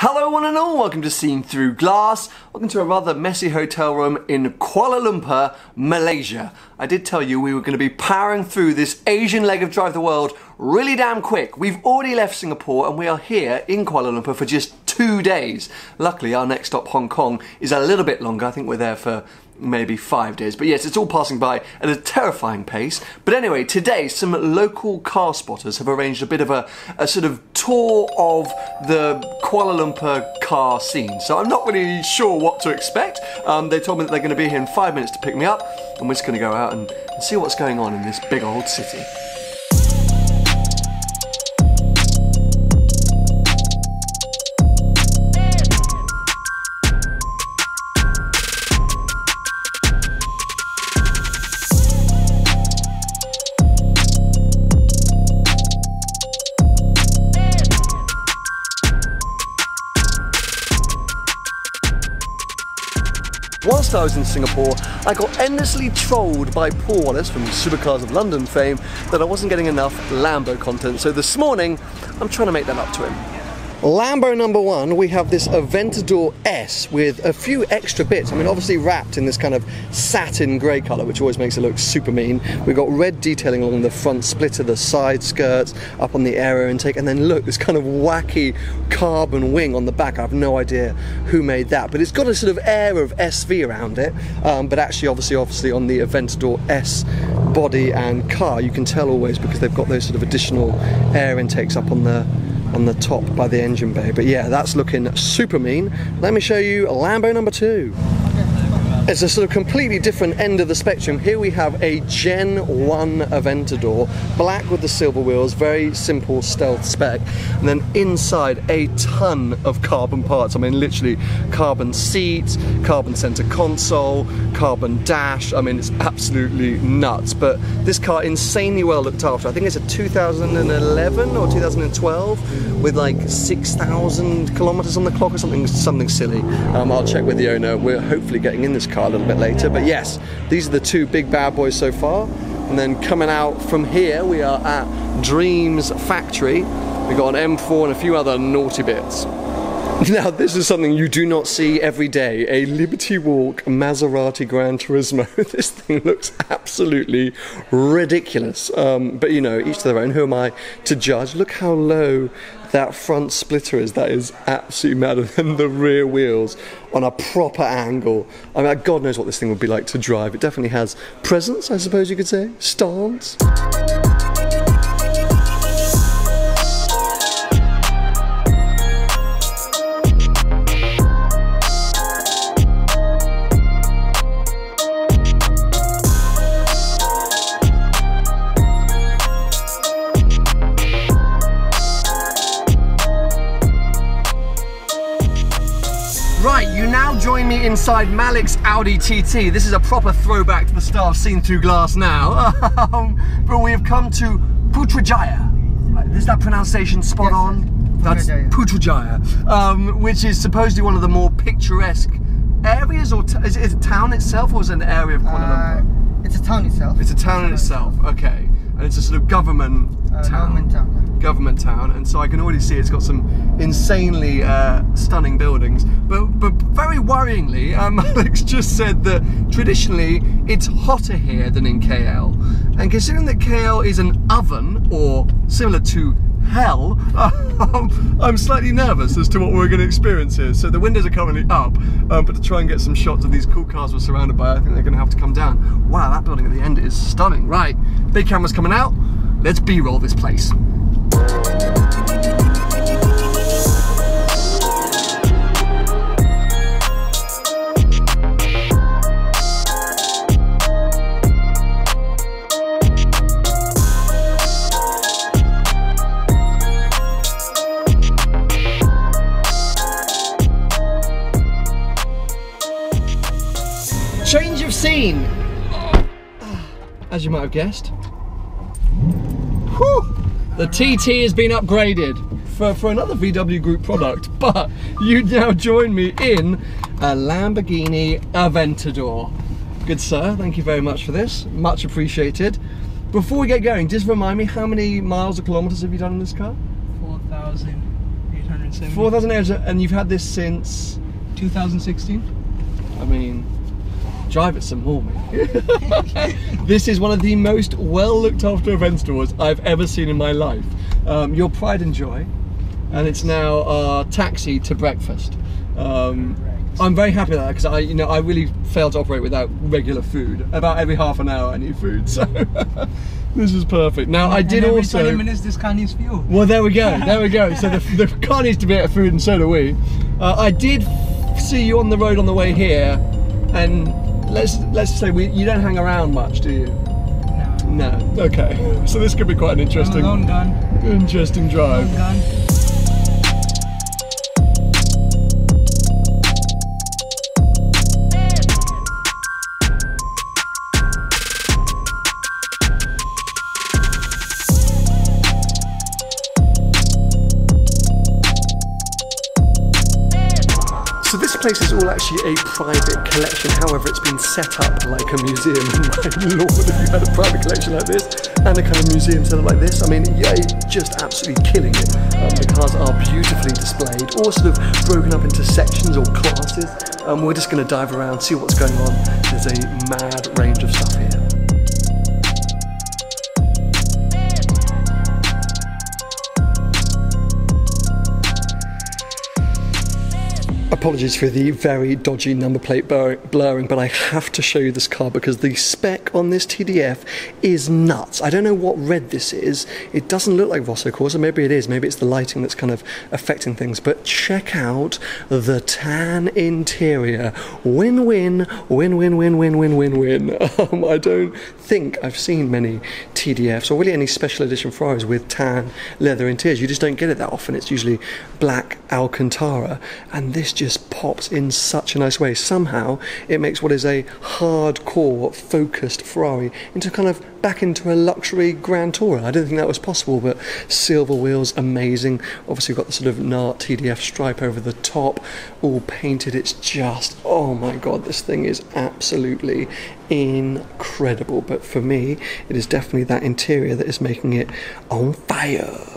Hello one and all, welcome to Seen Through Glass. Welcome to a rather messy hotel room in Kuala Lumpur, Malaysia. I did tell you we were going to be powering through this Asian leg of Drive the World really damn quick. We've already left Singapore and we are here in Kuala Lumpur for just 2 days. Luckily our next stop, Hong Kong, is a little bit longer. I think we're there for maybe 5 days, but yes, it's all passing by at a terrifying pace. But anyway, today some local car spotters have arranged a bit of a sort of tour of the Kuala Lumpur car scene, so I'm not really sure what to expect. They told me that they're going to be here in 5 minutes to pick me up, and we're just going to go out and see what's going on in this big old city. Whilst I was in Singapore, I got endlessly trolled by Paul Wallace from Supercars of London fame that I wasn't getting enough Lambo content, so this morning I'm trying to make that up to him. Lambo number one, we have this Aventador S with a few extra bits. I mean, obviously wrapped in this kind of satin grey colour, which always makes it look super mean. We've got red detailing along the front splitter, the side skirts, up on the aero intake, and then look, this kind of wacky carbon wing on the back. I have no idea who made that, but it's got a sort of air of SV around it, but actually obviously on the Aventador S body and car, you can tell always because they've got those sort of additional air intakes up on the top by the engine bay. But yeah, that's looking super mean. Let me show you Lambo number two. It's a sort of completely different end of the spectrum. Here we have a Gen 1 Aventador, black with the silver wheels, very simple stealth spec, and then inside a ton of carbon parts. I mean, literally carbon seats, carbon center console, carbon dash. I mean, it's absolutely nuts. But this car, insanely well looked after. I think it's a 2011 or 2012 with like 6,000 kilometers on the clock or something silly. I'll check with the owner. We're hopefully getting in this car a little bit later, but yes, these are the two big bad boys so far. And then coming out from here, we are at Dreams Factory. We've got an M4 and a few other naughty bits. Now this is something you do not see every day, a Liberty Walk Maserati Gran Turismo. This thing looks absolutely ridiculous, but you know, each to their own. Who am I to judge? Look how low that front splitter is. That is absolutely mad. And then the rear wheels on a proper angle. I mean, God knows what this thing would be like to drive. It definitely has presence, I suppose you could say, stance. Right, you now join me inside Malik's Audi TT. This is a proper throwback to the start of Seen Through Glass now. But we have come to Putrajaya. Is that pronunciation spot on? That's Putrajaya, which is supposedly one of the more picturesque areas, or is it a town itself, or is it an area of Kuala Lumpur? It's a town itself. It's a town in itself, okay. And it's a sort of government town. Government town, and so I can already see it's got some insanely stunning buildings, but very worryingly, Alex just said that traditionally it's hotter here than in KL, and considering that KL is an oven or similar to hell, I'm slightly nervous as to what we're going to experience here. So the windows are currently up, but to try and get some shots of these cool cars we're surrounded by, I think they're going to have to come down. Wow, that building at the end is stunning. Right, big cameras coming out, let's B-roll this place. Change of scene, as you might have guessed. Whew. The TT has been upgraded for another VW Group product, but you now join me in a Lamborghini Aventador. Good sir, thank you very much for this, much appreciated. Before we get going, just remind me, how many miles or kilometers have you done in this car? 4,800 4,870. 4,800, and you've had this since 2016. I mean, drive it some more, mate. This is one of the most well looked after event stores I've ever seen in my life. Your pride and joy, and it's now our taxi to breakfast. I'm very happy with that because I really fail to operate without regular food. About every half an hour I need food, so this is perfect. Now I did every also. 20 minutes this car needs fuel. Well, there we go. There we go. So the car needs to be out of food, and so do we. I did see you on the road on the way here, and let's say you don't hang around much, do you? No. No. Okay. So this could be quite an interesting, interesting drive. So this place is all actually a private collection, however it's been set up like a museum. My lord, if you had a private collection like this and a kind of museum set up like this, I mean, yeah, just absolutely killing it. The cars are beautifully displayed, all sort of broken up into sections or classes. We're just going to dive around, see what's going on. There's a mad range of stuff here. Apologies for the very dodgy number plate blurring, but I have to show you this car because the spec on this TDF is nuts. I don't know what red this is. It doesn't look like Rosso Corsa. Maybe it is. Maybe it's the lighting that's kind of affecting things. But check out the tan interior. Win-win, win-win-win-win-win-win-win. I don't think I've seen many TDFs or really any special edition Ferraris with tan leather interiors. You just don't get it that often. It's usually black Alcantara, and this just pops in such a nice way. Somehow it makes what is a hardcore focused Ferrari into kind of back into a luxury Grand Tourer. I didn't think that was possible, but silver wheels, amazing. Obviously we've got the sort of NART TDF stripe over the top, all painted. It's just, oh my god, this thing is absolutely incredible. But for me, it is definitely that interior that is making it on fire.